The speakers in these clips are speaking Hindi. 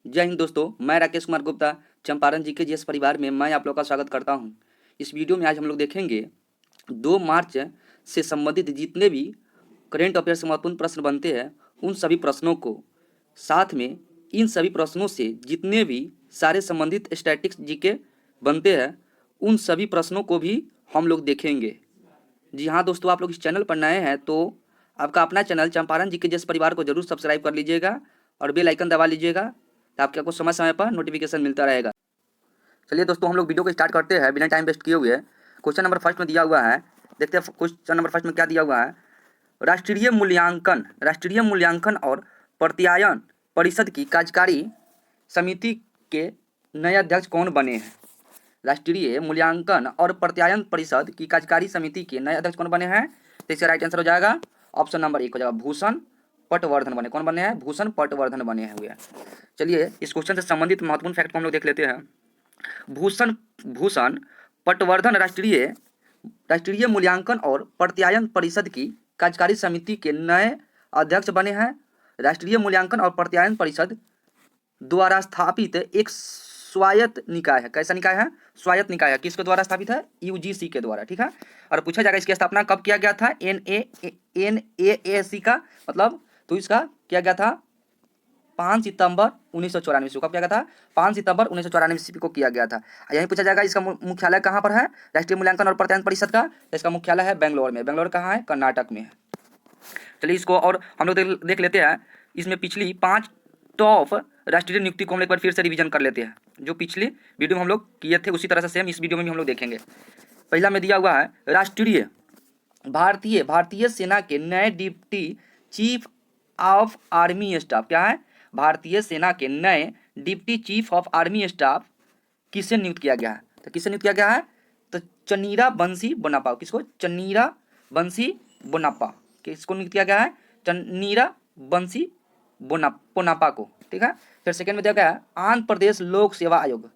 जय हिंद दोस्तों, मैं राकेश कुमार गुप्ता चंपारण जी के जीएस परिवार में मैं आप लोग का स्वागत करता हूं। इस वीडियो में आज हम लोग देखेंगे 2 मार्च से संबंधित जितने भी करेंट अफेयर से महत्वपूर्ण प्रश्न बनते हैं उन सभी प्रश्नों को, साथ में इन सभी प्रश्नों से जितने भी सारे संबंधित स्टैटिक्स जीके बनते हैं उन सभी प्रश्नों को भी हम लोग देखेंगे। जी हाँ दोस्तों, आप लोग इस चैनल पर नए हैं तो आपका अपना चैनल चंपारण जी के जीएस परिवार को जरूर सब्सक्राइब कर लीजिएगा और बेल आइकन दबा लीजिएगा, तो आपको समय समय पर नोटिफिकेशन मिलता रहेगा। चलिए दोस्तों, हम लोग वीडियो को स्टार्ट करते हैं बिना टाइम वेस्ट किए हुए। क्वेश्चन नंबर फर्स्ट में दिया हुआ है, देखते हैं क्वेश्चन नंबर फर्स्ट में क्या दिया हुआ है। राष्ट्रीय मूल्यांकन और प्रत्यायन परिषद की कार्यकारी समिति के नए अध्यक्ष कौन बने हैं? राष्ट्रीय मूल्यांकन और प्रत्यायन परिषद की कार्यकारी समिति के नए अध्यक्ष कौन बने हैं? तो इसका राइट आंसर हो जाएगा ऑप्शन नंबर 1 हो जाएगा भूषण पटवर्धन बने। कौन बने हैं? भूषण पटवर्धन बने हुए। चलिए इस क्वेश्चन से संबंधित महत्वपूर्ण फैक्ट को हम लोग देख लेते हैं। भूषण पटवर्धन राष्ट्रीय मूल्यांकन और प्रत्यायन परिषद की कार्यकारी समिति के नए अध्यक्ष बने हैं। राष्ट्रीय मूल्यांकन और प्रत्यायन परिषद द्वारा स्थापित एक स्वायत्त निकाय है। कैसा निकाय है? स्वायत्त निकाय है। किसके द्वारा स्थापित है? यूजीसी के द्वारा। ठीक है। और पूछा जाएगा इसकी स्थापना कब किया गया था? NAAC का मतलब तो इसका किया गया था 5 सितंबर 1994 ईस्वी को। कब किया गया था? 5 सितंबर 1994 ईस्वी को किया गया था। यही पूछा जाएगा इसका मुख्यालय कहाँ पर है? राष्ट्रीय मूल्यांकन और प्रत्यायन परिषद का इसका मुख्यालय है बेंगलोर में। बेंगलोर कहाँ है? कर्नाटक में है। चलिए इसको और हम लोग देख लेते हैं। इसमें पिछली 5 टॉप राष्ट्रीय नियुक्ति को हम एक बार फिर से रिवीजन कर लेते हैं। जो पिछले वीडियो में हम लोग किए थे उसी तरह से सेम इस वीडियो में भी हम लोग देखेंगे। पहला में दिया हुआ है भारतीय सेना के नए deputy chief of army staff. क्या है? भारतीय सेना के नए deputy chief of army staff किसे नियुक्त किया गया है? तो किसे नियुक्त किया गया है? तो चन्नीरा बंसी बोनापा। किसको? चन्नीरा बंसी बोनापा। किसको नियुक्त किया गया है? चन्नीरा बंसी पोनापा को। ठीक है। फिर सेकंड में दिया गया है आंध्र प्रदेश लोक सेवा आयोग।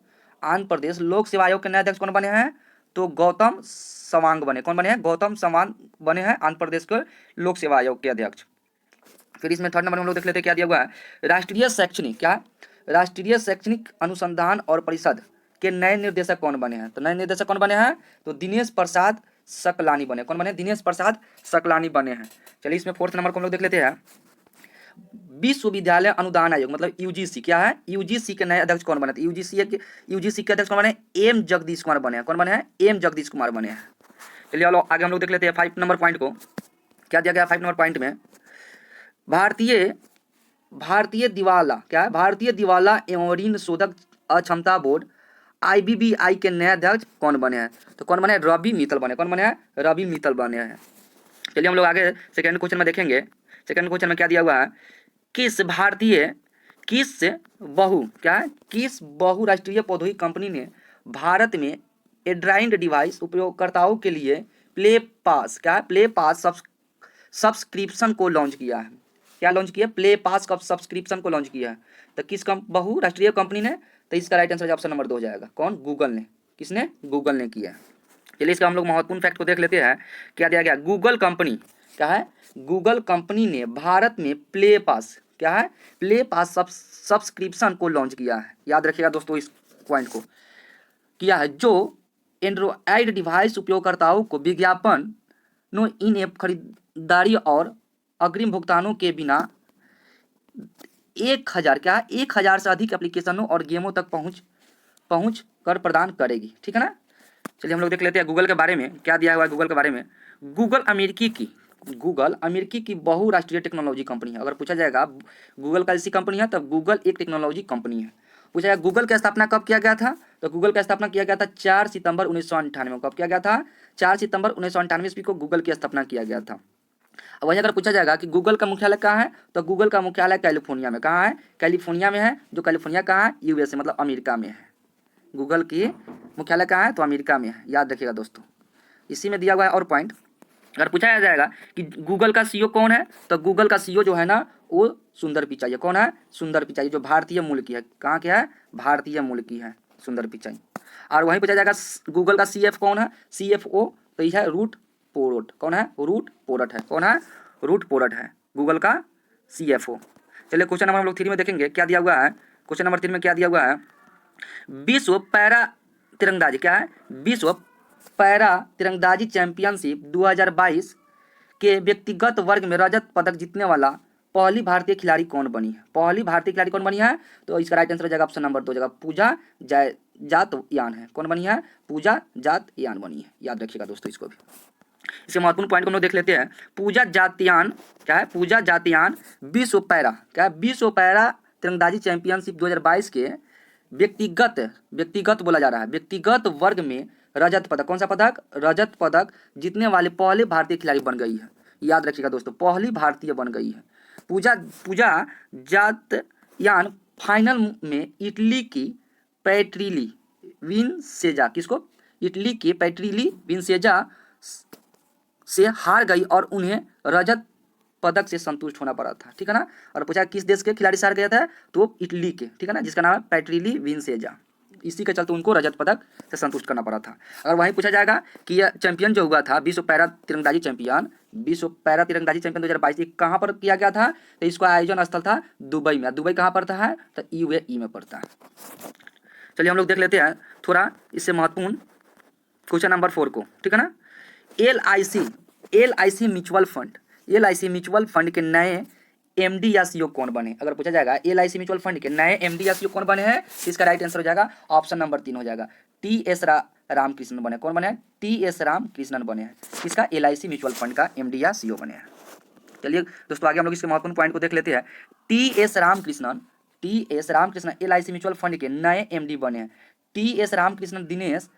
आंध्र प्रदेश लोक सेवा आयोग के नए अध्यक्ष कौन बने हैं? तो गौतम सवांग बने। कौन बने हैं? गौतम सवांग बने हैं आंध्र प्रदेश के लोक सेवा आयोग के अध्यक्ष। फिर इसमें थर्ड नंबर में हम लोग देख लेते हैं क्या दिया हुआ है। राष्ट्रीय शैक्षणिक अनुसंधान और परिषद के नए निर्देशक कौन बने हैं? तो नए निर्देशक कौन बने हैं? तो दिनेश प्रसाद सकलानी बने। कौन बने? दिनेश प्रसाद सकलानी बने हैं। चलिए इसमें फोर्थ नंबर को हम लोग देख लेते हैं। विश्वविद्यालय अनुदान आयोग मतलब यूजीसी। क्या है? यूजीसी के नए अध्यक्ष कौन बने? यूजीसी के अध्यक्ष कौन बने? एम जगदीश कुमार बने हैं। कौन बने हैं? एम जगदीश कुमार बने हैं। चलिए आगे हम लोग देख लेते हैं 5 नंबर पॉइंट को। क्या दिया गया 5 नंबर पॉइंट में? भारतीय दिवाला एवं ऋण शोधक अक्षमता बोर्ड IBBI के नए अध्यक्ष कौन बने हैं? तो कौन बने? रवि मित्तल बने। कौन बने हैं? रवि मित्तल बने हैं। चलिए हम लोग आगे सेकेंड क्वेश्चन में देखेंगे। सेकेंड क्वेश्चन में क्या दिया हुआ है? किस बहु राष्ट्रीय प्रौद्योगिकी कंपनी ने भारत में एंड्रॉइड डिवाइस उपयोगकर्ताओं के लिए प्ले पास सब्सक्रिप्शन को लॉन्च किया है? क्या लॉन्च किया? प्ले पास सब्सक्रिप्शन को लॉन्च किया है। तो किस बहु राष्ट्रीय कंपनी ने? तो इसका राइट आंसर ऑप्शन नंबर 2 हो जाएगा। कौन? गूगल ने। किसने? गूगल ने किया। चलिए इसका हम लोग महत्वपूर्ण फैक्ट को देख लेते हैं। क्या दिया गया? गूगल कंपनी क्या है? गूगल कंपनी ने भारत में प्ले पास सब्सक्रिप्शन को लॉन्च किया है। याद रखिएगा दोस्तों इस पॉइंट को। किया है जो एंड्रॉइड डिवाइस उपयोगकर्ताओं को विज्ञापन इन ऐप खरीदारी और अग्रिम भुगतानों के बिना 1000 से अधिक एप्लीकेशनों और गेमों तक पहुंच कर प्रदान करेगी। ठीक है ना। चलिए हम लोग देख लेते हैं गूगल के बारे में। क्या दिया हुआ है गूगल के बारे में? गूगल अमेरिकी की बहुराष्ट्रीय टेक्नोलॉजी कंपनी है। अगर पूछा जाएगा गूगल का ऐसी कंपनी है तब गूगल एक टेक्नोलॉजी कंपनी है। पूछा जाएगा गूगल की स्थापना कब किया गया था? तो गूगल की स्थापना किया गया था 4 सितंबर 1998 को। कब किया गया था? 4 सितंबर 1998 ईस्वी को गूगल की स्थापना किया गया था। अब वही अगर पूछा जाएगा कि गूगल का मुख्यालय कहाँ है? तो गूगल का मुख्यालय कैलिफोर्निया में। कहाँ है? कैलिफोर्निया में है। जो कैलिफोर्निया कहाँ है? USA मतलब अमेरिका में है। गूगल की मुख्यालय कहाँ है? तो अमेरिका में है। याद रखिएगा दोस्तों। इसी में दिया हुआ है और पॉइंट। अगर पूछा जाएगा कि गूगल का CEO कौन है? तो गूगल का CEO जो है ना वो सुंदर पिचाई है। कौन है? सुंदर पिचाई, जो भारतीय मूल की है। कहाँ की है? भारतीय मूल की है सुंदर पिचाई। और वहीं पूछा जाएगा गूगल का CF कौन है? CFO तो यह है रूट पोर्ट। कौन है? रूट पोर्ट है। कौन है? रूट पोर्ट है गूगल का CFO। चलिए क्वेश्चन नंबर हम लोग 3 में देखेंगे। क्या दिया हुआ है? क्वेश्चन नंबर 3 में क्या दिया हुआ है, विश्व पैरा तिरंदाजी, क्या है, विश्व पैरा तिरंदाजी चैंपियनशिप 2022 के व्यक्तिगत वर्ग में रजत पदक जीतने वाला पहली भारतीय खिलाड़ी कौन बनी है, पहली भारतीय खिलाड़ी कौन बनी है, तो इसका राइट आंसर हो जाएगा ऑप्शन नंबर 2 जगह पूजा जातयान है, कौन बनी है, पूजा जातयान बनी है, याद रखिएगा दोस्तों इसको भी। इसके महत्वपूर्ण पॉइंट को हम लोग देख लेते हैं। पूजा जातयान, क्या है, पूजा जातयान विश्व पैरा, क्या है, विश्व पैरा तिरंदाजी चैंपियनशिप 2022 के व्यक्तिगत बोला जा रहा है, व्यक्तिगत वर्ग में रजत पदक, कौन सा पदक, रजत पदक जीतने वाले पहले भारतीय खिलाड़ी बन गई है, याद रखिएगा दोस्तों, पहली भारतीय बन गई है। पूजा जातयान फाइनल में इटली की पैट्रिली विंसेजा, किसको, इटली की पैट्रिली विंसेजा से हार गई और उन्हें रजत पदक से संतुष्ट होना पड़ा था, ठीक है ना। और पूछा किस देश के खिलाड़ी से हार गया था, तो इटली के, ठीक है ना, जिसका नाम है पैट्रिली विंसेजा, इसी के चलते उनको रजत पदक से संतुष्ट करना पड़ा था। अगर वहीं पूछा जाएगा कि यह चैंपियन जो हुआ था विश्व पैरा तिरंदाजी चैंपियन 2022 कहाँ पर किया गया था, तो इसका आयोजन स्थल था दुबई में। दुबई कहाँ पड़ता है, तो UAE में पड़ता है। चलिए हम लोग देख लेते हैं थोड़ा इससे महत्वपूर्ण क्वेश्चन नंबर 4 को, ठीक है ना। LIC म्यूचुअल फंड के नए MD या CEO कौन बने, अगर पूछा जाएगा LIC म्यूचुअल फंड के नए MD या CEO कौन बने हैं, इसका राइट आंसर हो जाएगा ऑप्शन नंबर 3 हो जाएगा TS रामकृष्णन बने, कौन बने हैं, TS रामकृष्णन बने हैं, इसका LIC म्यूचुअल फंड का MD या CEO बने हैं। चलिए दोस्तों आगे हम लोग इसके महत्वपूर्ण पॉइंट को देख लेते हैं। TS Ramakrishnan LIC mutual fund के नए MD बने हैं। TS रामकृष्णन दिनेश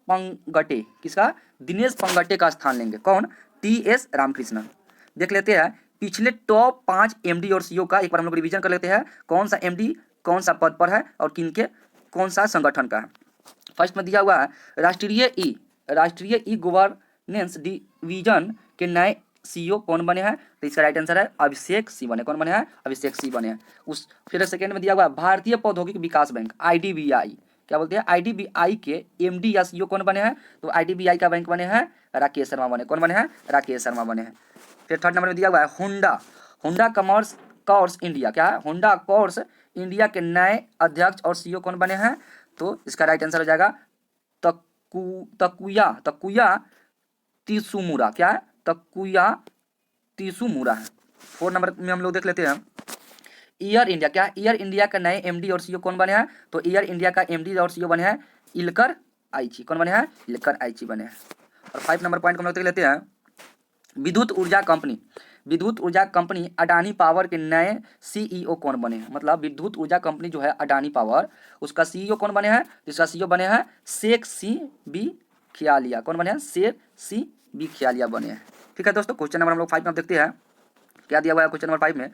पंगटे, किसका, दिनेश पंगटे का स्थान लेंगे, कौन, TS रामकृष्णन। देख लेते हैं पिछले टॉप 5 MD और CEO का एक बार हम लोग रिवीजन कर लेते हैं, कौन सा MD कौन सा पद पर है और किनके कौन सा संगठन का है। फर्स्ट में दिया हुआ है राष्ट्रीय ई गवर्नेंस डिवीजन के नए CEO कौन बने हैं, तो इसका राइट आंसर है अभिषेक सिंह बने, कौन बने हैं, अभिषेक सिंह बने हैं। फिर सेकेंड में दिया हुआ है भारतीय प्रौद्योगिकी विकास बैंक IDBI, क्या बोलते हैं, IDBI के MD या CEO कौन बने हैं, तो IDBI का बैंक बने हैं राकेश शर्मा बने, कौन बने हैं, राकेश शर्मा बने हैं। फिर थर्ड नंबर में दिया हुआ है होंडा कॉर्स इंडिया, क्या है, होंडा कॉर्स इंडिया के नए अध्यक्ष और CEO कौन बने हैं, तो इसका राइट आंसर हो जाएगा तकुया तिसुमुरा, क्या है, तकुया तिसुमुरा है। 4 नंबर में हम लोग देख लेते हैं एयर इंडिया, क्या है, एयर इंडिया का नए MD और CEO कौन बने हैं, तो एयर इंडिया का MD और CEO बने हैं इलकर आइची, कौन बने हैं, इलकर आइची बने हैं। और 5 नंबर पॉइंट को हम लोग देख लेते हैं विद्युत ऊर्जा कंपनी अडानी पावर के नए CEO कौन बने हैं, मतलब विद्युत ऊर्जा कंपनी जो है अडानी पावर, उसका CEO कौन बने हैं, जिसका CEO बने हैं शेख सी बी खियालिया, कौन बने हैं, शेख सी बी खियालिया बने हैं। ठीक है दोस्तों, क्वेश्चन नंबर हम लोग 5 में देखते हैं क्या दिया हुआ है। क्वेश्चन नंबर 5 में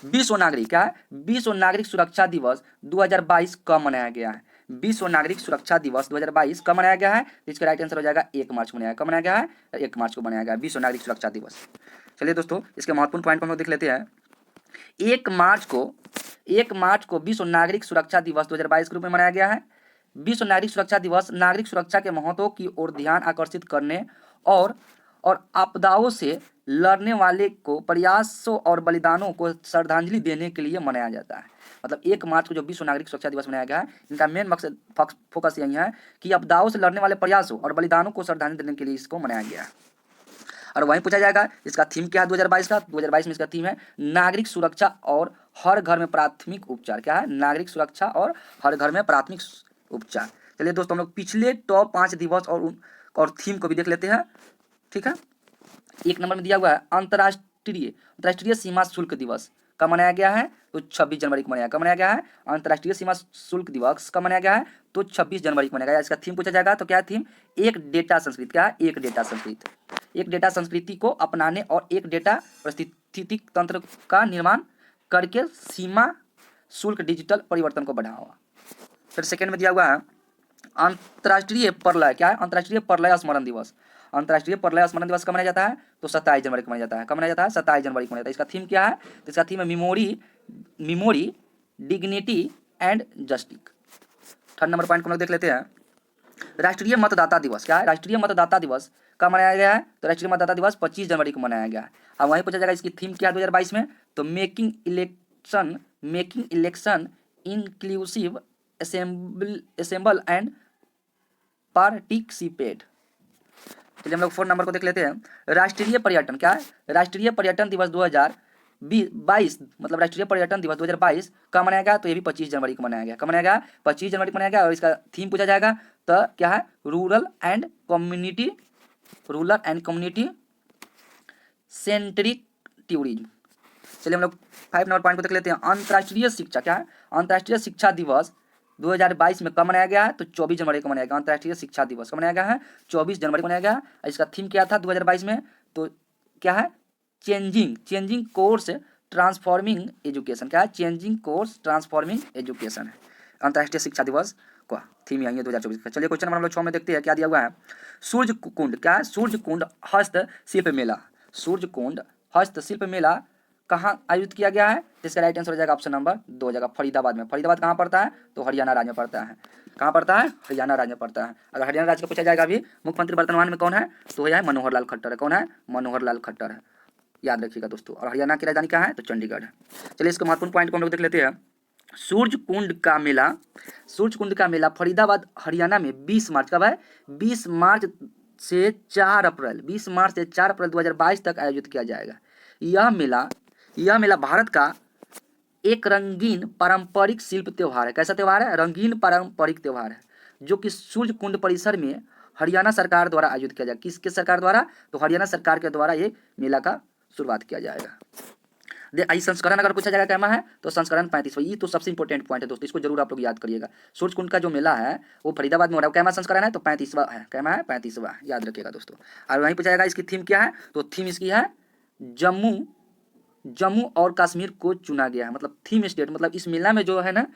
विश्व नागरिक, क्या है, विश्व नागरिक सुरक्षा दिवस 2022 कब मनाया गया है, विश्व नागरिक सुरक्षा दिवस 2022 कब मनाया गया है, तो इसका राइट आंसर हो जाएगा 1 मार्च को मनाया, कब मनाया गया है, 1 मार्च को मनाया गया विश्व नागरिक सुरक्षा दिवस। चलिए दोस्तों इसके महत्वपूर्ण पॉइंट को हम लोग देख लेते हैं। 1 मार्च को विश्व नागरिक सुरक्षा दिवस 2022 के रूप में मनाया गया है। विश्व नागरिक सुरक्षा दिवस नागरिक सुरक्षा के महत्व की ओर ध्यान आकर्षित करने और आपदाओं से लड़ने वाले को प्रयासों और बलिदानों को श्रद्धांजलि देने के लिए मनाया जाता है। मतलब 1 मार्च को जो विश्व नागरिक सुरक्षा दिवस मनाया गया है, इनका मेन मकसद फोकस यही है कि आपदाओं से लड़ने वाले प्रयासों और बलिदानों को श्रद्धांजलि देने के लिए इसको मनाया गया है। और वहीं पूछा जाएगा इसका थीम क्या है 2022 का, 2022 में इसका थीम है नागरिक सुरक्षा और हर घर में प्राथमिक उपचार, क्या है, नागरिक सुरक्षा और हर घर में प्राथमिक उपचार। चलिए दोस्तों हम लोग पिछले टॉप 5 दिवस और थीम को भी देख लेते हैं। ठीक है, 1 नंबर में दिया हुआ है अंतर्राष्ट्रीय सीमा शुल्क दिवस कब मनाया गया है, तो 26 जनवरी को मनाया, कब मनाया गया है, अंतर्राष्ट्रीय सीमा शुल्क दिवस कब मनाया गया है, तो 26 जनवरी को मनाया गया। इसका थीम पूछा जाएगा तो क्या थीम, एक डेटा संस्कृति, क्या है, एक डेटा संस्कृति को अपनाने और एक डेटा पारिस्थितिक तंत्र का निर्माण करके सीमा शुल्क डिजिटल परिवर्तन को बढ़ावा। फिर सेकेंड में दिया हुआ है अंतर्राष्ट्रीय प्रलय, क्या है, अंतर्राष्ट्रीय प्रलय स्मरण दिवस, अंतर्राष्ट्रीय प्रलय स्मरण दिवस कब मनाया जाता है, तो 27 जनवरी को मनाया जाता है, कब मनाया जाता है, 27 जनवरी को मनाया जाता है। इसका थीम क्या है, तो इसका थीम है memory dignity and justice. Third number point को हम लोग देख लेते हैं राष्ट्रीय मतदाता दिवस, क्या है, राष्ट्रीय मतदाता दिवस कब मनाया गया है, तो राष्ट्रीय मतदाता दिवस 25 जनवरी को मनाया गया है। अब वहीं पूछा जाएगा इसकी थीम क्या है 2022 में, तो making election inclusive assemble and participate. चलिए हम लोग 4 नंबर को देख लेते हैं। राष्ट्रीय पर्यटन क्या है? राष्ट्रीय पर्यटन दिवस 2022 मतलब राष्ट्रीय पर्यटन दिवस 2022 कब मनाया गया? तो ये भी 25 जनवरी को मनाया गया। कब मनाया गया? 25 जनवरी को मनाया गया। और इसका थीम पूछा जाएगा तो क्या है? Rural and community centric tourism. चलिए हम लोग 5 नंबर पॉइंट को देख लेते हैं। अंतर्राष्ट्रीय शिक्षा क्या है? अंतर्राष्ट्रीय शिक्षा दिवस 2022 में कब मनाया गया है? तो 24 जनवरी को मनाया गया। अंतर्राष्ट्रीय शिक्षा दिवस कब मनाया गया है? 24 जनवरी को मनाया गया। इसका थीम क्या था 2022 में? तो क्या है? Changing course transforming education. क्या है? चेंजिंग कोर्स ट्रांसफॉर्मिंग एजुकेशन है अंतर्राष्ट्रीय शिक्षा दिवस का थीम यही है 2024 का। चलिए क्वेश्चन नंबर हम लोग 6 में देखते हैं क्या दिया हुआ है। सूर्य कुंड क्या है? सूर्य कुंड हस्तशिल्प मेला। सूर्य कुंड हस्तशिल्प मेला कहाँ आयोजित किया गया है? जिसका राइट आंसर हो जाएगा ऑप्शन नंबर 2 हो जाएगा फरीदाबाद में। फरीदाबाद कहाँ पड़ता है? तो हरियाणा राज्य में पड़ता है। कहाँ पड़ता है? हरियाणा राज्य में पड़ता है। अगर हरियाणा राज्य का पूछा जाएगा अभी मुख्यमंत्री वर्तमान में कौन है? तो यह है मनोहर लाल खट्टर है। कौन है? मनोहर लाल खट्टर है, याद रखिएगा दोस्तों। और हरियाणा की राजधानी क्या है? तो चंडीगढ़ है। चलिए इसके महत्वपूर्ण पॉइंट को हम लोग देख लेते हैं। सूर्य कुंड का मेला फरीदाबाद हरियाणा में 20 मार्च कब है? 20 मार्च से 4 अप्रैल 2022 तक आयोजित किया जाएगा। यह मेला भारत का एक रंगीन पारंपरिक शिल्प त्योहार है। कैसा त्योहार है? रंगीन पारंपरिक त्योहार है जो कि सूर्य कुंड परिसर में हरियाणा सरकार द्वारा आयोजित किया जाएगा। किसके सरकार द्वारा? तो हरियाणा सरकार के द्वारा ये मेला का शुरुआत किया जाएगा। आई संस्करण अगर पूछा जाएगा क्या है? तो संस्करण 35वां। ये तो सबसे इंपॉर्टेंट पॉइंट है दोस्तों, इसको जरूर आप लोग याद करिएगा। सूर्य कुंड का जो मेला है वो फरीदाबाद में हो रहा है। कैमा संस्करण है? तो 35वां है। कैमा है? 35वां, याद रखिएगा दोस्तों। और वहीं पूछा जाएगा इसकी थीम क्या है? तो थीम इसकी है जम्मू और कश्मीर को चुना गया है। मतलब थीम स्टेट, मतलब इस मेला में जो है ना,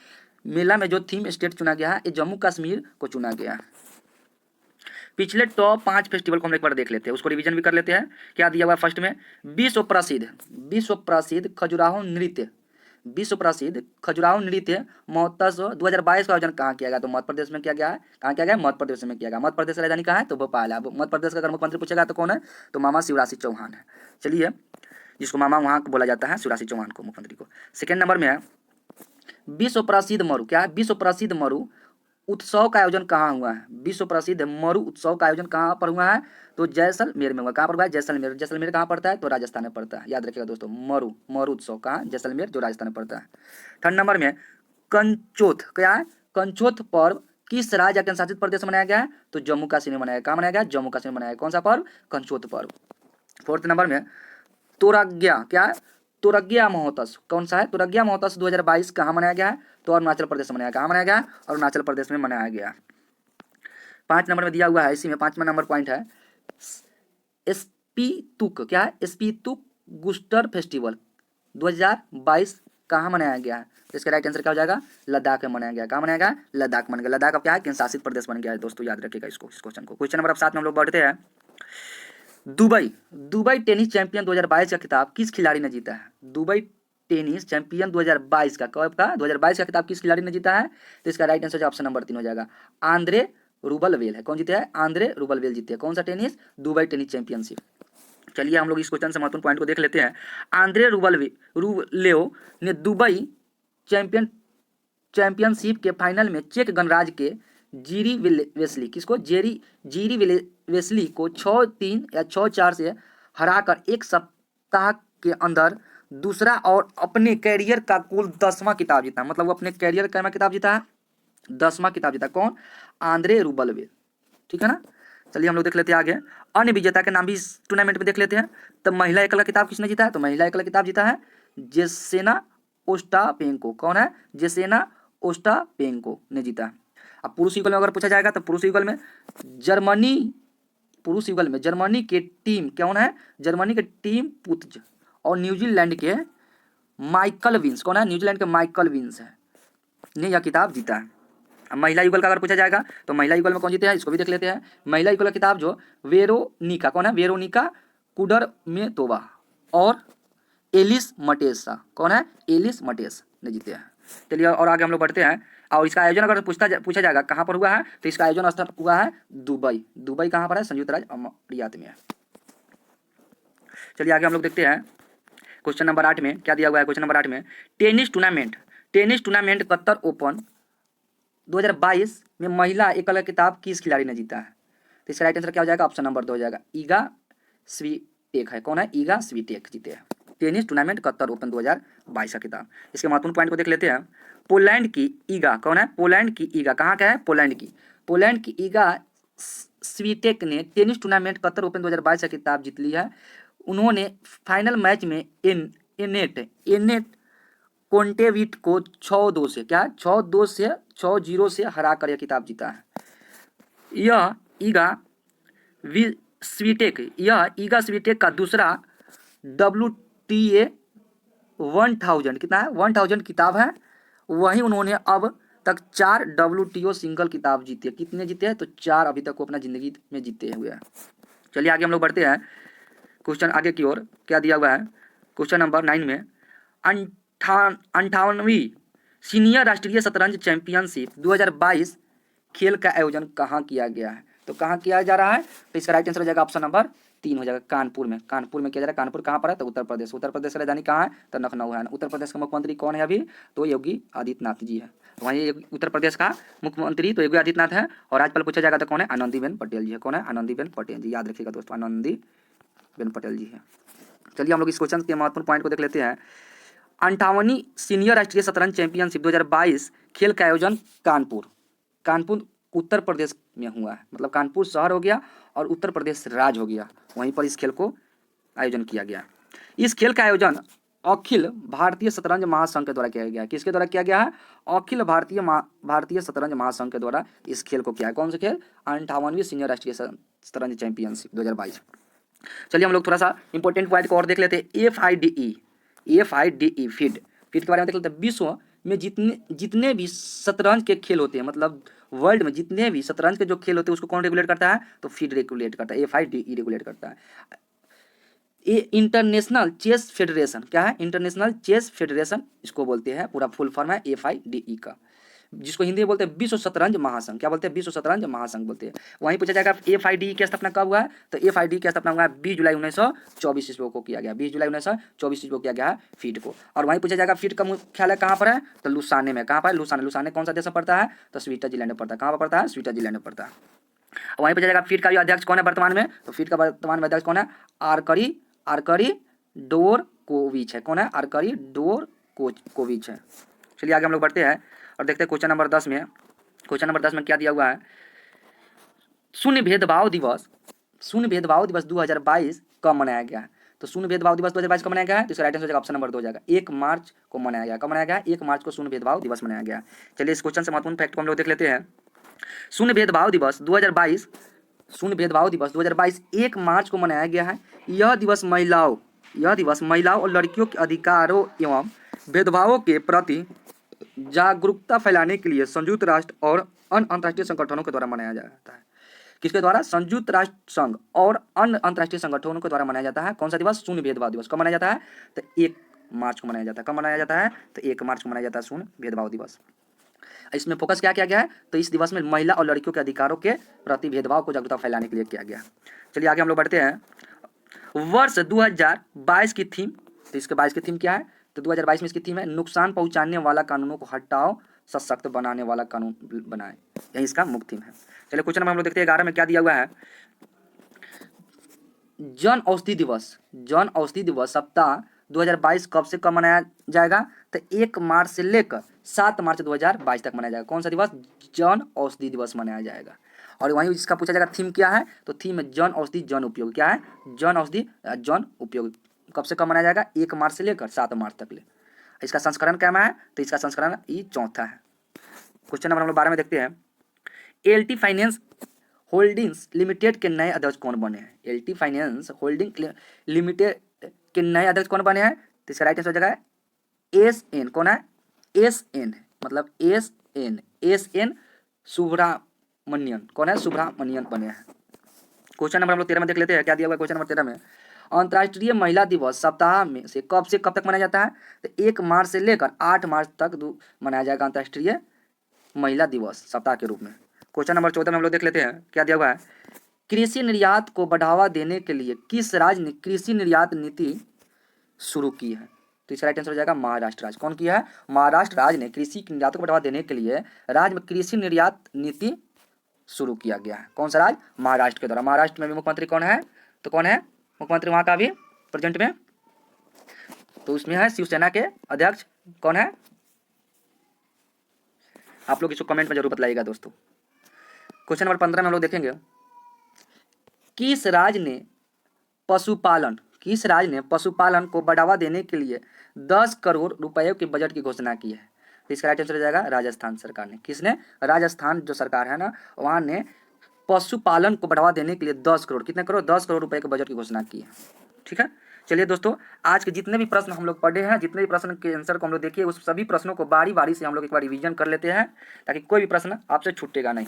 मेला में जो थीम स्टेट चुना गया है ये जम्मू कश्मीर को चुना गया है। पिछले टॉप 5 फेस्टिवल को हम एक बार देख लेते हैं, उसको रिवीजन भी कर लेते हैं। क्या दिया हुआ है फर्स्ट में? विश्व प्रसिद्ध खजुराहो नृत्य महोत्सव 2022 का आयोजन कहाँ किया गया? तो मध्य प्रदेश में किया गया है। कहाँ किया गया? मध्य प्रदेश में किया गया। मध्य प्रदेश की राजधानी कहाँ है? तो भोपाल है। मध्य प्रदेश का अगर मुख्यमंत्री पूछेगा तो कौन है? तो मामा शिवराज सिंह चौहान है। चलिए, जिसको मामा वहाँ को बोला जाता है, शिवराज सिंह चौहान को, मुख्यमंत्री को। सेकेंड नंबर में है विश्व प्रसिद्ध मरु। क्या है? विश्व प्रसिद्ध मरु उत्सव का आयोजन कहाँ हुआ है? विश्व प्रसिद्ध मरु उत्सव का आयोजन कहाँ पर हुआ है? तो जैसलमेर में हुआ। कहाँ पर हुआ है? जैसलमेर। जैसलमेर कहाँ पड़ता है? तो राजस्थान में पड़ता है। याद रखिएगा दोस्तों, मरु उत्सव कहाँ? जैसलमेर, जो राजस्थान में पड़ता है। थर्ड नंबर में कंचोथ। क्या है? कंचोथ पर्व किस राज्य या केंद्र शासित प्रदेश में मनाया गया है? तो जम्मू कश्मीर में मनाया गया। कहाँ मनाया गया? जम्मू कश्मीर में मनाया गया। कौन सा पर्व? कंचोथ पर्व। फोर्थ नंबर में तोरग्या। क्या है? तोरग्या महोत्सव कौन सा है? तोरग्या महोत्सव 2022 कहाँ मनाया गया है? तो अरुणाचल प्रदेश में मनाया गया। कहाँ मनाया गया? अरुणाचल प्रदेश में मनाया गया। 5 नंबर में दिया हुआ है, इसी में 5वां नंबर पॉइंट है स्पीतुक। क्या है? स्पीतुक गुस्टर फेस्टिवल 2022 कहाँ मनाया गया है? तो इसका राइट आंसर क्या हो जाएगा? लद्दाख में मनाया गया। कहाँ मनाया गया? लद्दाख में। लद्दाख अब क्या है? केंद्र शासित प्रदेश बन गया है दोस्तों, याद रखिएगा इसको, इस क्वेश्चन को। क्वेश्चन नंबर अब 7 में हम लोग बढ़ते हैं। दुबई टेनिस चैंपियन 2022 का खिताब किस खिलाड़ी ने जीता है? दुबई टेनिस चैंपियन 2022 का, कब का? 2022 का खिताब किस खिलाड़ी ने जीता है? तो इसका राइट आंसर ऑप्शन नंबर 3 हो जाएगा, आंद्रे रूबलवेल है। कौन जीते हैं? आंद्रे रूबलवेल जीते हैं। कौन सा टेनिस? Dubai tennis championship. चलिए हम लोग इस क्वेश्चन से महत्वपूर्ण पॉइंट को देख लेते हैं। आंद्रे रूबलेव ने दुबई चैंपियनशिप के फाइनल में चेक गणराज्य के जीरी वेस्ली, किसको? जीरी वेस्ली को 6-3 या 6-4 से हराकर एक सप्ताह के अंदर दूसरा और अपने कैरियर का कुल 10वां खिताब जीता। मतलब वो अपने कैरियर का किताब जीता है, 10वां खिताब जीता। कौन? आंद्रे रूबलवेल। ठीक है ना। चलिए हम लोग देख लेते हैं आगे। अन्य विजेता के नाम भी इस टूर्नामेंट में देख लेते हैं। तो महिला एकल का खिताब किसने जीता है? तो महिला एकल खिताब जीता है जेसेना ओस्टापेंको। कौन है? जेसेना ओस्टापेंको ने जीता। अब पुरुष युगल में अगर पूछा जाएगा तो पुरुष युगल में जर्मनी के टीम कौन है? जर्मनी के टीम पुत्ज और न्यूजीलैंड के माइकल विंस। कौन है? न्यूजीलैंड के माइकल विंस है ने यह खिताब जीता है। अब महिला युगल का अगर पूछा जाएगा तो महिला युगल में कौन जीते हैं? इसको भी देख लेते हैं। महिला युगल का खिताब जो वेरोनिका। कौन है? वेरोनिका कुडरमेटोवा और एलिस मटेसा। कौन है? एलिस मटेस ने जीते हैं। चलिए और आगे हम लोग बढ़ते हैं। और इसका आयोजन अगर पूछा जाएगा कहाँ पर हुआ है, तो इसका आयोजन स्थल हुआ है दुबई। दुबई कहाँ पर है? संयुक्त राज्य अमीरात में है। चलिए आगे हम लोग देखते हैं क्वेश्चन नंबर 8 में क्या दिया हुआ है। क्वेश्चन नंबर 8 में tennis tennis tournament Qatar open 2022 में महिला एकल खिताब किस खिलाड़ी ने जीता है? तो इसका राइट आंसर क्या हो जाएगा? ऑप्शन नंबर 2 हो जाएगा, ईगा स्वीटेक है। कौन है? ईगा स्वीटेक जीते हैं टेनिस टूर्नामेंट कतर ओपन 2022 का खिताब। इसके महत्वपूर्ण पॉइंट को देख लेते हैं। पोलैंड की ईगा, कौन है? पोलैंड की ईगा, कहाँ का है? पोलैंड की ईगा स्वीटेक ने टेनिस टूर्नामेंट कतर ओपन 2022 का खिताब जीत लिया है। उन्होंने फाइनल मैच में एनेट कोंटेविट को 6-2 से, क्या 6-2 से 6-0 से हरा कर यह खिताब जीता है। यह ईगा स्वीटेक का दूसरा WTA 1000, कितना है? 1000 किताब है। वहीं उन्होंने अब तक 4 WTO सिंगल किताब जीते। कितने जीते हैं? तो 4 अभी तक वो अपना जिंदगी में जीते हुए हैं। चलिए आगे हम लोग बढ़ते हैं क्वेश्चन आगे की ओर। क्या दिया हुआ है क्वेश्चन नंबर 9 में? 58वीं सीनियर राष्ट्रीय शतरंज चैंपियनशिप 2022 खेल का आयोजन कहाँ किया गया है? तो कहाँ किया जा रहा है? तो इसका राइट आंसर हो जाएगा ऑप्शन नंबर 3 हो जाएगा, कानपुर में। कानपुर में किया जा रहा है। कानपुर कहाँ पर है? तो उत्तर प्रदेश। उत्तर प्रदेश की राजधानी कहाँ है? तो लखनऊ है। उत्तर प्रदेश का मुख्यमंत्री कौन है अभी? तो योगी आदित्यनाथ जी है। तो वहीं उत्तर प्रदेश का मुख्यमंत्री तो योगी आदित्यनाथ है। और राज्यपाल पूछा जाएगा तो कौन है? आनंदीबेन पटेल जी है। कौन है? आनंदीबेन पटेल जी, याद रखिएगा दोस्तों, आनंदीबेन पटेल जी है। चलिए हम लोग इस क्वेश्चन के महत्वपूर्ण पॉइंट को देख लेते हैं। 58वीं सीनियर राष्ट्रीय शतरंज चैंपियनशिप 2022 खेल का आयोजन कानपुर उत्तर प्रदेश में हुआ है। मतलब कानपुर शहर हो गया और उत्तर प्रदेश राज्य हो गया, वहीं पर इस खेल को आयोजन किया गया। इस खेल का आयोजन अखिल भारतीय शतरंज महासंघ के द्वारा किया गया है। किसके द्वारा किया गया है? अखिल भारतीय शतरंज महासंघ के द्वारा इस खेल को किया है। कौन सा खेल? 58वीं सीनियर राष्ट्रीय शतरंज चैंपियनशिप 2022। चलिए हम लोग थोड़ा सा इंपॉर्टेंट पॉइंट को और देख लेते हैं। FIDE फीड के बारे में देख लेते हैं। विश्व में जितने भी शतरंज के खेल होते हैं, मतलब वर्ल्ड में जितने भी शतरंज के जो खेल होते हैं उसको कौन रेगुलेट करता है? तो फीड रेगुलेट करता है, FIDE रेगुलेट करता है। ये इंटरनेशनल चेस फेडरेशन, क्या है? इंटरनेशनल चेस फेडरेशन इसको बोलते हैं। पूरा फुल फॉर्म है FIDE का, जिसको हिंदी में बोलते हैं विश्व शतरंज महासंघ। क्या बोलते हैं? विश्व शतरंज महासंघ बोलते हैं। वहीं पूछा जाएगा FIDE की स्थापना कब हुआ है? तो FIDE की स्थापना हुआ है 20 जुलाई 1924 ईस्वी को किया गया। 20 जुलाई 1924 ईस्वी को किया गया है फीड को। और वहीं पूछा जाएगा फीड का मुख्यालय कहाँ पर है? तो लुसाने में। कहाँ पर? लुसाने कौन सा देश में पड़ता है? तो स्विट्जरलैंड में पड़ता है। कहाँ पर पड़ता है? स्विट्जरलैंड में पड़ता है। वहीं पूछा जाएगा फीड का अध्यक्ष कौन है वर्तमान में? तो फीड का वर्तमान में अध्यक्ष कौन है? आर्करी डोरकोविच है। कौन है? आर्करी डोरकोविच है। चलिए आगे हम लोग बढ़ते हैं और देखते हैं क्वेश्चन नंबर 10 में। क्वेश्चन नंबर 10 में क्या दिया हुआ है? शून्य भेदभाव दिवस 2022 कब मनाया गया है? तो शून्य भेदभाव दिवस 2022 कब मनाया गया है? तो इसका राइट आंसर हो जाएगा ऑप्शन नंबर 2 हो जाएगा, 1 मार्च को मनाया गया। कब मनाया गया? 1 मार्च को शून्य भेदभाव दिवस मनाया गया। चलिए इस क्वेश्चन से महत्वपूर्ण फैक्ट को हम लोग देख लेते हैं। शून्य भेदभाव दिवस 2022 1 मार्च को मनाया गया है। यह दिवस महिलाओं और लड़कियों के अधिकारों एवं भेदभावों के प्रति जागरूकता फैलाने के लिए संयुक्त राष्ट्र और अन्य अंतर्राष्ट्रीय संगठनों के द्वारा मनाया जाता है। किसके द्वारा? संयुक्त राष्ट्र संघ और अन्य अंतर्राष्ट्रीय संगठनों के द्वारा मनाया जाता है। कौन सा दिवस? शून्य भेदभाव दिवस। कब मनाया जाता है? तो 1 मार्च को मनाया जाता है। कब मनाया जाता है? तो 1 मार्च को मनाया जाता है शून्य भेदभाव दिवस। इसमें फोकस क्या किया गया है? तो इस दिवस में महिला और लड़कियों के अधिकारों के प्रति भेदभाव को जागरूकता फैलाने के लिए किया गया। चलिए आगे हम लोग बढ़ते हैं। वर्ष 2022 की थीम, तो इसके 22 की थीम क्या है? तो 2022 में इसकी थीम है नुकसान पहुंचाने वाला कानूनों को हटाओ, सशक्त बनाने वाला कानून बनाए। यही इसका मुख्य थीम है। चलिए क्वेश्चन नंबर हम लोग देखते हैं 11 में क्या दिया हुआ है। जन औषधि दिवस सप्ताह 2022 कब से कब मनाया जाएगा? तो 1 मार्च से लेकर 7 मार्च 2022 तक मनाया जाएगा। कौन सा दिवस? जन औषधि दिवस मनाया जाएगा। और वहीं इसका पूछा जाएगा थीम क्या है? तो थीम है जन औषधि जन उपयोग। क्या है? जन औषधि जन उपयोग। कब से कब मनाया जाएगा? 1 मार्च से लेकर 7 मार्च तक ले। इसका संस्करण क्या है? तो इसका संस्करण ये 4था है। क्वेश्चन नंबर हम लोग 12 में देखते हैं। LT फाइनेंस होल्डिंग्स लिमिटेड के नए अध्यक्ष कौन बने हैं? LT फाइनेंस होल्डिंग लिमिटेड के नए अध्यक्ष कौन बने हैं? तो इसका राइट आंसर हो जाएगा SN। कौन है? SN, मतलब SN सुब्रमण्यन। कौन है? सुब्रमण्यन बने हैं। क्वेश्चन नंबर हम लोग 13 में देख लेते हैं। क्या दिया हुआ है क्वेश्चन नंबर 13 में? अंतर्राष्ट्रीय महिला दिवस सप्ताह में से कब तक मनाया जाता है? तो 1 मार्च से लेकर 8 मार्च तक मनाया जाएगा अंतर्राष्ट्रीय महिला दिवस सप्ताह के रूप में। क्वेश्चन नंबर 14 में हम लोग देख लेते हैं। क्या दिया हुआ है? कृषि निर्यात को बढ़ावा देने के लिए किस राज्य ने कृषि निर्यात नीति शुरू की है? तो इसका राइट आंसर हो जाएगा महाराष्ट्र राज्य। कौन किया है? महाराष्ट्र राज्य ने कृषि निर्यात को बढ़ावा देने के लिए राज्य में कृषि निर्यात नीति शुरू किया गया है। कौन सा राज्य? महाराष्ट्र के द्वारा। महाराष्ट्र में भी मुख्यमंत्री कौन है? तो कौन है मुख्यमंत्री वहाँ का भी प्रेजेंट में? तो उसमें है शिवसेना के अध्यक्ष कौन है? आप लोग इसको कमेंट में जरूर बताइएगा दोस्तों। क्वेश्चन नंबर 15 में हम लोग देखेंगे, किस राज्य ने पशुपालन को बढ़ावा देने के लिए 10 करोड़ रुपए के बजट की घोषणा की है? तो इसका राइट आंसर हो जाएगा राजस्थान सरकार ने। किसने? राजस्थान जो सरकार है ना, वहाँ ने पशुपालन को बढ़ावा देने के लिए 10 करोड़, कितने करोड़? 10 करोड़ रुपए के बजट की घोषणा की है। ठीक है, चलिए दोस्तों, आज के जितने भी प्रश्न हम लोग पढ़े हैं, जितने भी प्रश्न के आंसर को हम लोग देखिए, उस सभी प्रश्नों को बारी बारी से हम लोग एक बार रिवीजन कर लेते हैं, ताकि कोई भी प्रश्न आपसे छूटेगा नहीं।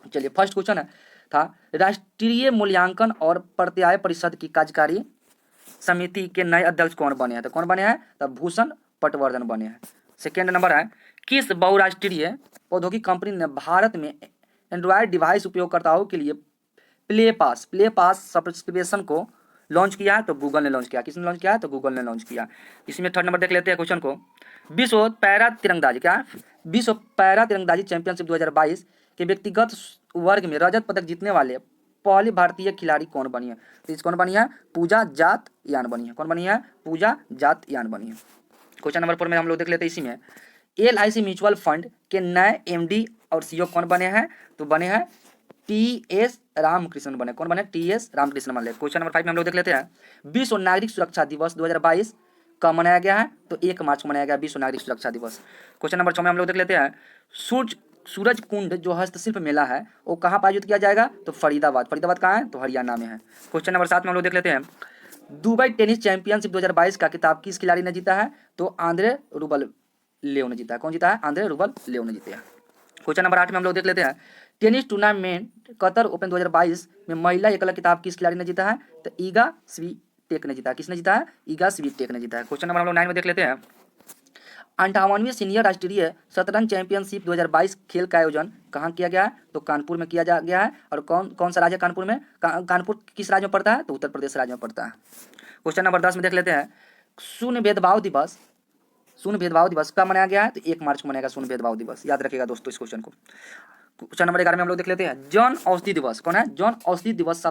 चलिए, फर्स्ट क्वेश्चन है था, राष्ट्रीय मूल्यांकन और प्रत्याय परिषद की कार्यकारी समिति के नए अध्यक्ष कौन बने हैं? तो कौन बने हैं? तो भूषण पटवर्धन बने हैं। सेकेंड नंबर है, किस बहुराष्ट्रीय प्रौद्योगिकी कंपनी ने भारत में एंड्रॉयड डिवाइस उपयोगकर्ताओं के लिए प्ले पास सब्सक्रिप्शन को लॉन्च किया है? तो गूगल ने लॉन्च किया। किसने लॉन्च किया है? तो गूगल ने लॉन्च किया। इसमें थर्ड नंबर देख लेते हैं क्वेश्चन को, विश्व पैरा तिरंदाजी चैंपियनशिप 2022 के व्यक्तिगत वर्ग में रजत पदक जीतने वाले पहली भारतीय खिलाड़ी कौन बनी है? तो कौन बनी है? पूजा जातयान बनी है। कौन बनी है? पूजा जातयान बनी है। क्वेश्चन नंबर 4 में हम लोग देख लेते हैं, इसी में LIC म्यूचुअल फंड के नए MD और CEO कौन बने हैं? तो बने हैं TS रामकृष्णन बने। कौन बने? TS रामकृष्णन बने। क्वेश्चन नंबर 5 में हम लोग देख लेते हैं, विश्व नागरिक सुरक्षा दिवस 2022 कब मनाया गया है? तो 1 मार्च को मनाया गया विश्व नागरिक सुरक्षा दिवस। क्वेश्चन नंबर 6 में हम लोग देख लेते हैं, सूरज कुंड जो हस्तशिल्प मेला है वो कहाँ पर आयोजित किया जाएगा? तो फरीदाबाद कहाँ है? तो हरियाणा में है। क्वेश्चन नंबर 7 में हम लोग देख लेते हैं, दुबई टेनिस चैंपियनशिप 2022 का खिताब किस खिलाड़ी ने जीता है? तो आंद्रे रूबलेव ने जीता है। कौन जीता है? आंद्रे रूबलेव ने जीता है। क्वेश्चन नंबर 8 में हम लोग देख लेते हैं, टेनिस टूर्नामेंट कतर ओपन 2022 में महिला एकल खिताब किस खिलाड़ी ने जीता है? तो ईगा स्वीटेक ने जीता है। किसने जीता है? ईगा स्वीटेक ने जीता है। क्वेश्चन नंबर हम लोग 9 में देख लेते हैं, 58वीं सीनियर राष्ट्रीय शतरंज चैंपियनशिप 2022 खेल का आयोजन कहाँ किया गया है? तो कानपुर में किया गया है। और कौन सा राज्य है कानपुर में? कानपुर किस राज्य में पड़ता है? तो उत्तर प्रदेश राज्य में पड़ता है। क्वेश्चन नंबर 10 में देख लेते हैं, शून्य भेदभाव दिवस कब मनाया गया है? तो 1 मार्च को मनाया गया शून्य भेदभाव दिवस। याद रखिएगा दोस्तों इस क्वेश्चन को। क्वेश्चन नंबर 11 में हम लोग देख लेते हैं, जन औषधि दिवस कौन है? जन औषधि दिवस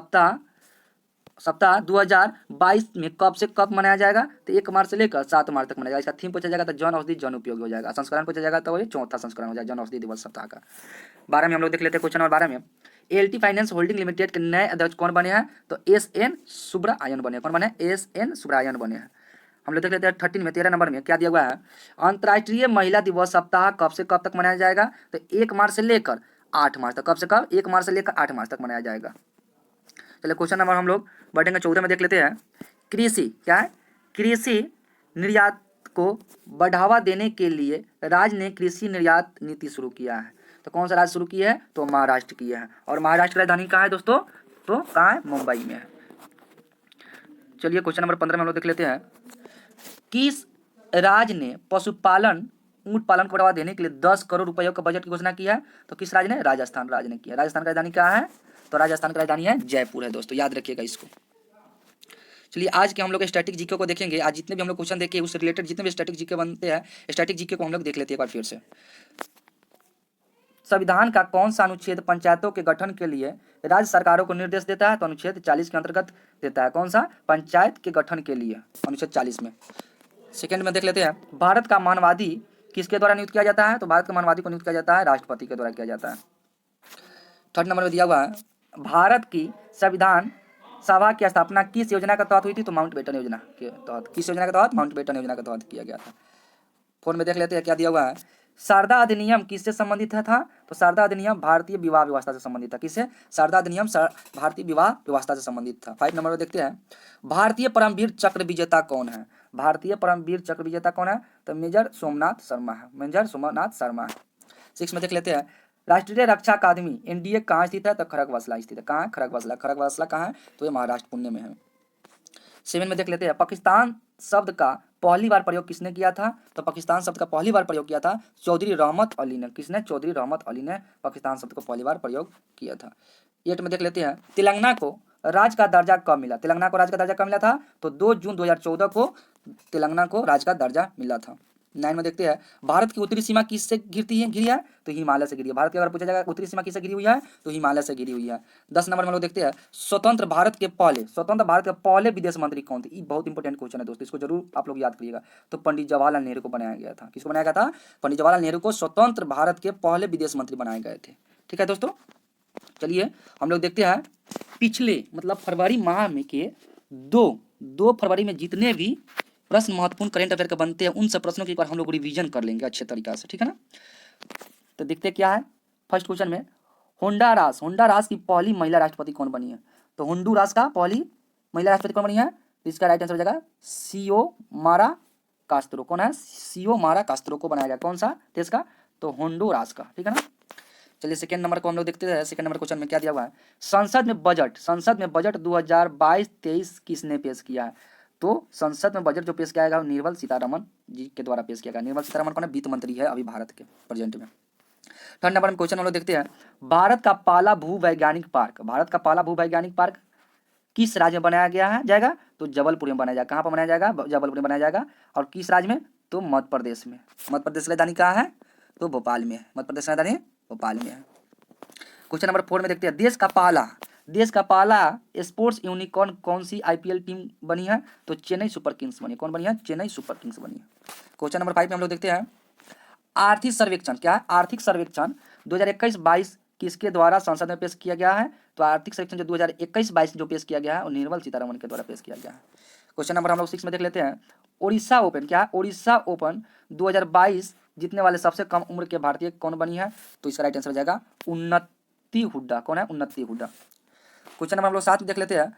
सप्ताह 2022 में कब से कब मनाया जाएगा? तो 1 मार्च से लेकर 7 मार्च तक मनाया जाएगा। इसका थीम पूछा जाएगा तो जन औषधि जन उपयोगी हो जाएगा। संस्करण पूछा जाएगा तो ये 4था संस्करण हो जाएगा जन औषधि दिवस सप्ताह का। 12 में हम लोग देख लेते हैं, क्वेश्चन नंबर 12 में, LT फाइनेंस होल्डिंग लिमिटेड के नए अध्यक्ष कौन बने हैं? तो SN सुब्रायन बने। कौन बने? SN सुब्रायन बने हैं। हम लोग देख लेते हैं 13 नंबर में क्या दिया हुआ है, अंतर्राष्ट्रीय महिला दिवस सप्ताह कब से कब तक मनाया जाएगा? तो 1 मार्च से लेकर 8 मार्च तक। कब से कब? 1 मार्च से लेकर 8 मार्च तक मनाया जाएगा। चलिए, क्वेश्चन नंबर हम लोग बढ़ेंगे 14 में देख लेते हैं, कृषि निर्यात को बढ़ावा देने के लिए राज्य ने कृषि निर्यात नीति शुरू किया है। तो कौन सा राज्य शुरू किया है? तो महाराष्ट्र किया है। और महाराष्ट्र की राजधानी कहाँ है दोस्तों? तो कहाँ है? मुंबई में है। चलिए, क्वेश्चन नंबर 15 में हम लोग देख लेते हैं, किस राज्य ने ऊंट पालन को बढ़ावा देने के लिए 10 करोड़ रुपयों का बजट की घोषणा की है? तो किस राज्य ने? राजस्थान राज्य ने किया। राजस्थान की राजधानी क्या है? तो राजस्थान की राजधानी है जयपुर है दोस्तों, याद रखिएगा इसको। चलिए, आज के हम लोग स्टैटिक जीके को देखेंगे। आज जितने भी हम लोग क्वेश्चन देखे उससे रिलेटेड जितने भी स्टैटिक जीके बनते हैं, स्टैटिक जीके को हम लोग देख लेते हैं एक बार फिर से। संविधान का कौन सा अनुच्छेद पंचायतों के गठन के लिए राज्य सरकारों को निर्देश देता है? तो अनुच्छेद 40 के अंतर्गत देता है। कौन सा? पंचायत के गठन के लिए अनुच्छेद 40 में। सेकेंड में देख लेते हैं, भारत का मानवादी किसके द्वारा नियुक्त किया जाता है? तो भारत के मानवादी को नियुक्त किया जाता है राष्ट्रपति के द्वारा किया जाता है। थर्ड नंबर में दिया हुआ है, भारत की संविधान सभा की स्थापना किस योजना के तहत हुई थी? तो माउंटबेटन योजना के तहत। किस योजना के तहत? माउंटबेटन योजना के तहत किया गया था। फोर्थ में देख लेते हैं क्या दिया हुआ है, शारदा अधिनियम किससे संबंधित था? तो शारदा अधिनियम भारतीय विवाह व्यवस्था से संबंधित था। किससे? शारदा अधिनियम भारतीय विवाह व्यवस्था से संबंधित था। 5 नंबर में देखते हैं, भारतीय परमवीर चक्र विजेता कौन है? भारतीय परमवीर चक्र विजेता कौन है? तो मेजर सोमनाथ शर्मा है। 6 में देख लेते हैं, राष्ट्रीय रक्षा अकादमी NDA कहाँ स्थित है? तो खड़गवासला स्थित है। कहाँ है? खड़गवासला कहाँ है? तो ये महाराष्ट्र पुणे में है। 7 में देख लेते हैं, पाकिस्तान शब्द का पहली बार प्रयोग किसने किया था? तो पाकिस्तान शब्द का पहली बार प्रयोग किया था चौधरी रहमत अली ने। किसने? चौधरी रहमत अली ने पाकिस्तान शब्द को पहली बार प्रयोग किया था। 8 में देख लेते हैं, तेलंगाना को राज्य का दर्जा कब मिला? तेलंगाना को राज्य का दर्जा कब मिला था? तो 2 जून 2014 को तेलंगाना को राज्य का दर्जा मिला था। 9 में देखते हैं, भारत की उत्तरी सीमा किससे घिरी है? तो हिमालय से घिरी है। भारत की अगर पूछा जाएगा उत्तरी सीमा किससे घिरी हुई है? तो हिमालय से घिरी हुई है। 10 नंबर में हम लोग देखते हैं, स्वतंत्र भारत के पहले विदेश मंत्री कौन थे? ये बहुत इंपॉर्टेंट क्वेश्चन है दोस्तों, इसको जरूर आप लोग याद करिएगा। तो पंडित जवाहरलाल नेहरू को बनाया गया था। किसको बनाया गया था? पंडित जवाहरलाल नेहरू को स्वतंत्र भारत के पहले विदेश मंत्री बनाए गए थे। ठीक है दोस्तों, चलिए हम लोग देखते हैं पिछले मतलब फरवरी माह में के दो फरवरी में जितने भी प्रश्न महत्वपूर्ण करेंट अफेयर के बनते हैं उन सब प्रश्नों की एक बार हम लोग रिवीजन कर लेंगे अच्छे तरीका से, ठीक है ना। तो देखते हैं क्या है। फर्स्ट क्वेश्चन में, होंडुरास की पहली महिला राष्ट्रपति कौन बनी है? तो होंडुरास का पहली महिला राष्ट्रपति कौन बनी है? इसका राइट आंसर हो जाएगा सियोमारा कास्त्रो। कौन है? सियोमारा कास्त्रो को बनाया गया। कौन सा देश का? तो होंडुरास का, ठीक है ना। चलिए सेकंड नंबर को हम लोग देखते हैं। सेकंड नंबर क्वेश्चन में क्या दिया हुआ है? संसद में बजट 2022-23 किसने पेश किया है? तो संसद में बजट जो पेश किया गया निर्मला सीतारमण जी के द्वारा पेश किया गया। निर्मला सीतारमण कौन है? वित्त मंत्री है अभी भारत के प्रेजेंट में। थर्ड नंबर में क्वेश्चन हम लोग देखते हैं, भारत का पहला भूवैज्ञानिक पार्क किस राज्य में बनाया गया है जाएगा? तो जबलपुर में बनाया जाएगा। कहाँ पर बनाया जाएगा? जबलपुर में बनाया जाएगा। और किस राज्य में? तो मध्य प्रदेश में। मध्य प्रदेश राजधानी कहाँ है? तो भोपाल में है। मध्य प्रदेश राजधानी भोपाल में है। क्वेश्चन नंबर 4 में देखते हैं, देश का पहला स्पोर्ट्स यूनिकॉर्न कौन सी आईपीएल टीम बनी है? तो चेन्नई सुपर किंग्स बनी है। कौन बनी है? चेन्नई सुपर किंग्स बनी है। क्वेश्चन नंबर 5 में हम लोग देखते हैं, आर्थिक सर्वेक्षण क्या है? आर्थिक सर्वेक्षण 2021-22 किसके द्वारा संसद में पेश किया गया है? तो आर्थिक सर्वेक्षण जो 2021-22 जो पेश किया गया है वो निर्मला सीतारमण के द्वारा पेश किया गया है। क्वेश्चन नंबर हम लोग 6 में देख लेते हैं, ओडिशा ओपन क्या है? ओडिशा ओपन 2022 जीतने वाले सबसे कम उम्र के भारतीय कौन बनी है? तो इसका राइट आंसर हो जाएगा उन्नति हुड्डा। कौन है? उन्नति हुड्डा। क्वेश्चन नंबर हम लोग 7 में देख लेते हैं,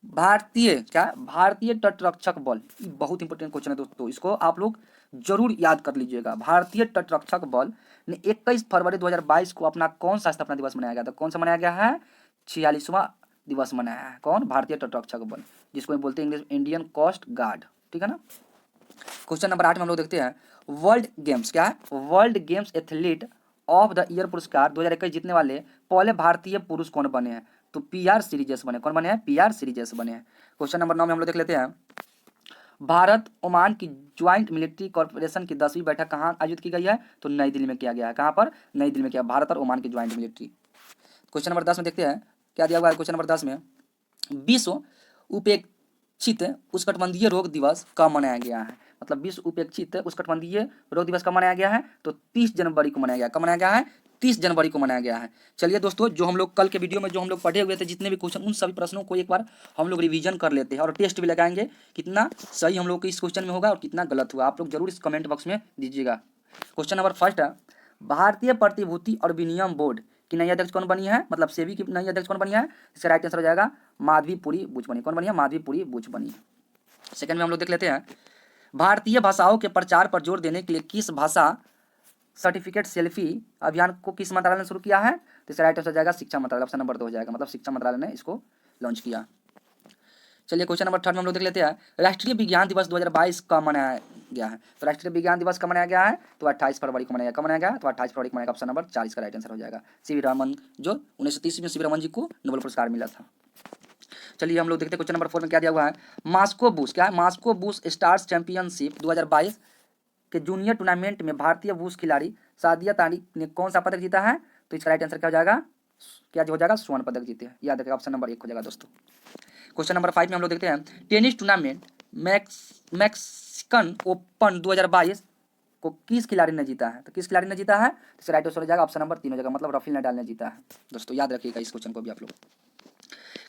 भारतीय तटरक्षक बल। ये बहुत इंपॉर्टेंट क्वेश्चन है दोस्तों, इसको आप लोग जरूर याद कर लीजिएगा। भारतीय तटरक्षक बल ने 21 फरवरी 2022 को अपना कौन सा स्थापना दिवस मनाया गया था? कौन सा मनाया गया है? 46वां दिवस मनाया है। कौन? भारतीय तटरक्षक बल, जिसको बोलते हैं इंग्लिश इंडियन कोस्ट गार्ड, ठीक है ना। क्वेश्चन नंबर 8 में हम लोग देखते हैं, वर्ल्ड गेम्स क्या है? World games athlete of the year पुरस्कार 2021 जीतने वाले पहले भारतीय पुरुष कौन बने हैं? तो पीआर सीरीजेस बने। कौन बने हैं? पीआर सीरीजेस बने हैं। क्वेश्चन नंबर 9 में हम लोग देख लेते हैं, भारत ओमान की ज्वाइंट मिलिट्री कॉर्पोरेशन की 10वीं बैठक कहाँ आयोजित की गई है? तो नई दिल्ली में किया गया है। कहाँ पर? नई दिल्ली में किया, भारत और ओमान की ज्वाइंट मिलिट्री। क्वेश्चन नंबर 10 में देखते हैं क्या दिया हुआ है। क्वेश्चन नंबर 10 में, विश्व उपेक्षित उष्णकटिबंधीय रोग दिवस कब मनाया गया है? मतलब विश्व उपेक्षित उष्णकटिबंधीय रोग दिवस कब मनाया गया है? तो 30 जनवरी को मनाया गया। कब मनाया गया है? 30 जनवरी को मनाया गया है। चलिए दोस्तों, जो हम लोग कल के वीडियो में जो हम लोग पढ़े हुए थे जितने भी क्वेश्चन, उन सभी प्रश्नों को एक बार हम लोग रिवीजन कर लेते हैं और टेस्ट भी लगाएंगे, कितना सही हम लोग के इस क्वेश्चन में होगा और कितना गलत हुआ आप लोग जरूर इस कमेंट बॉक्स में दीजिएगा। क्वेश्चन नंबर फर्स्ट है, भारतीय प्रतिभूति और विनिमय बोर्ड की नई अध्यक्ष कौन बनी है? मतलब सेबी की नई अध्यक्ष कौन बनी है? इसका राइट आंसर हो जाएगा माधवीपुरी बुच बनी। कौन बनी है? माधवीपुरी बुच बनी। सेकंड में हम लोग देख लेते हैं, भारतीय भाषाओं के प्रचार पर जोर देने के लिए किस भाषा सर्टिफिकेट सेल्फी अभियान को किस मंत्रालय ने शुरू किया है? तो इसका राइट आंसर हो जाएगा शिक्षा मंत्रालय। ऑप्शन नंबर 2 हो जाएगा, मतलब शिक्षा मंत्रालय ने इसको लॉन्च किया। चलिए क्वेश्चन नंबर 3 में हम लोग देख लेते हैं, राष्ट्रीय विज्ञान दिवस 2022 कब मनाया गया है? तो राष्ट्रीय विज्ञान दिवस कब मनाया गया है? तो 28 फरवरी को मनाया गया। कब मनाया गया? तो 28 फरवरी को मनाया गया। ऑप्शन नंबर 4 इसका राइट आंसर हो जाएगा। सीवी रमन, जो 1930 में सीवी रमन जी को नोबेल पुरस्कार मिला था। चलिए हम लोग देखते हैं क्वेश्चन नंबर 4 में क्या दिया हुआ है, मास्को बुश क्या है? मास्को बुश स्टार्स चैंपियनशिप 2022 के जूनियर टूर्नामेंट में भारतीय बुश खिलाड़ी सादिया तारिक ने कौन सा पदक जीता है? तो इसका राइट आंसर क्या हो जाएगा? क्या हो जाएगा? स्वर्ण पदक जीते हैं। याद रखिएगा, ऑप्शन नंबर 1 हो जाएगा दोस्तों। क्वेश्चन नंबर 5 में हम लोग देखते हैं, टेनिस टूर्नामेंट मैक्सिकन ओपन 2022 को किस खिलाड़ी ने जीता है? तो किस खिलाड़ी ने जीता है? तो इसका राइट आंसर हो जाएगा ऑप्शन नंबर 3 हो जाएगा, मतलब राफेल नडाल ने जीता है। दोस्तों याद रखिएगा इस क्वेश्चन को भी आप लोग।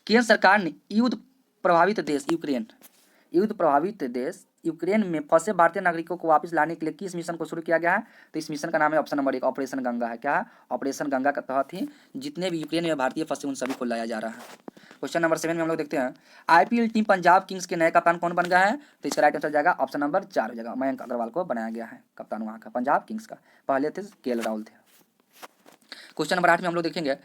केंद्र सरकार ने युद्ध प्रभावित देश यूक्रेन में फंसे भारतीय नागरिकों को वापस लाने के लिए किस मिशन को शुरू किया गया है? तो इस मिशन का नाम है ऑप्शन नंबर 1 ऑपरेशन गंगा है। क्या है? ऑपरेशन गंगा के तहत ही जितने भी यूक्रेन में भारतीय फंसे उन सभी को लाया जा रहा है। क्वेश्चन नंबर 7 में हम लोग देखते हैं, आईपीएल टीम पंजाब किंग्स के नए कप्तान कौन बन गया है? तो इसका राइट आंसर जाएगा ऑप्शन नंबर 4 हो जाएगा, मयंक अग्रवाल को बनाया गया है कप्तान वहाँ का पंजाब किंग्स का। पहले थे केएल राहुल थे। क्वेश्चन नंबर 8 में हम लोग देखेंगे,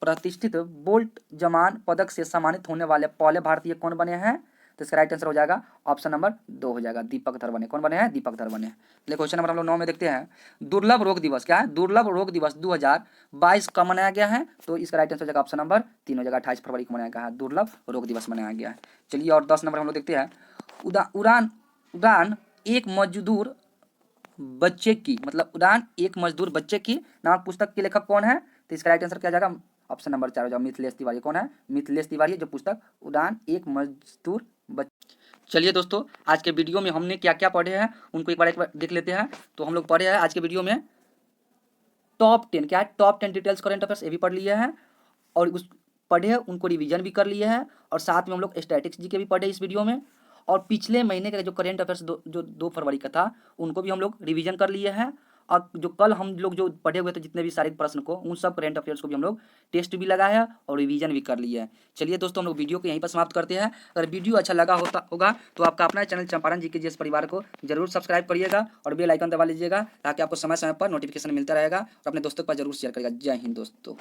प्रतिष्ठित बोल्ट जमान पदक से सम्मानित होने वाले पहले भारतीय कौन बने हैं? तो इसका राइट आंसर हो जाएगा ऑप्शन नंबर 2 हो जाएगा, दीपक धरवने। कौन बने हैं? दीपक धरवने। चलिए क्वेश्चन नंबर हम लोग 9 में देखते हैं, दुर्लभ रोग दिवस क्या है? दुर्लभ रोग दिवस 2022 कब मनाया गया है? तो इसका राइट आंसर हो जाएगा ऑप्शन नंबर 3 हो जाएगा, 28 फरवरी को मनाया गया है, दुर्लभ रोग दिवस मनाया गया है। चलिए और 10 नंबर हम लोग देखते हैं, उड़ान उड़ान एक मजदूर बच्चे की, मतलब उड़ान एक मजदूर बच्चे की नामक पुस्तक के लेखक कौन है? तो इसका राइट आंसर क्या जाएगा? ऑप्शन नंबर 4 हो जाएगा, मिथिलेश तिवारी। कौन है? मिथिलेश तिवारी है, जो पुस्तक उड़ान एक मजदूर बच्चे। चलिए दोस्तों, आज के वीडियो में हमने क्या क्या पढ़े हैं उनको एक बार देख लेते हैं। तो हम लोग पढ़े हैं आज के वीडियो में टॉप 10, क्या है? टॉप 10 डिटेल्स करंट अफेयर्स, ये भी पढ़ लिए हैं और उस पढ़े हैं उनको रिवीजन भी कर लिए हैं, और साथ में हम लोग स्टैटिक्स जी के भी पढ़े इस वीडियो में, और पिछले महीने का जो करंट अफेयर्स जो 2 फरवरी का था उनको भी हम लोग रिवीजन कर लिए हैं, और जो कल हम लोग जो पढ़े हुए थे जितने भी सारे प्रश्न को, उन सब करंट अफेयर्स को भी हम लोग टेस्ट भी लगाया है और रिवीजन भी कर लिया है। चलिए दोस्तों, हम लोग वीडियो को यहीं पर समाप्त करते हैं। अगर वीडियो अच्छा लगा होगा तो आपका अपना चैनल चंपारण जी के जीएस परिवार को जरूर सब्सक्राइब करिएगा और बेल आइकन दबा लीजिएगा, ताकि आपको समय समय पर नोटिफिकेशन मिलता रहेगा, और अपने दोस्तों के पास जरूर शेयर करिएगा। जय हिंद दोस्तों।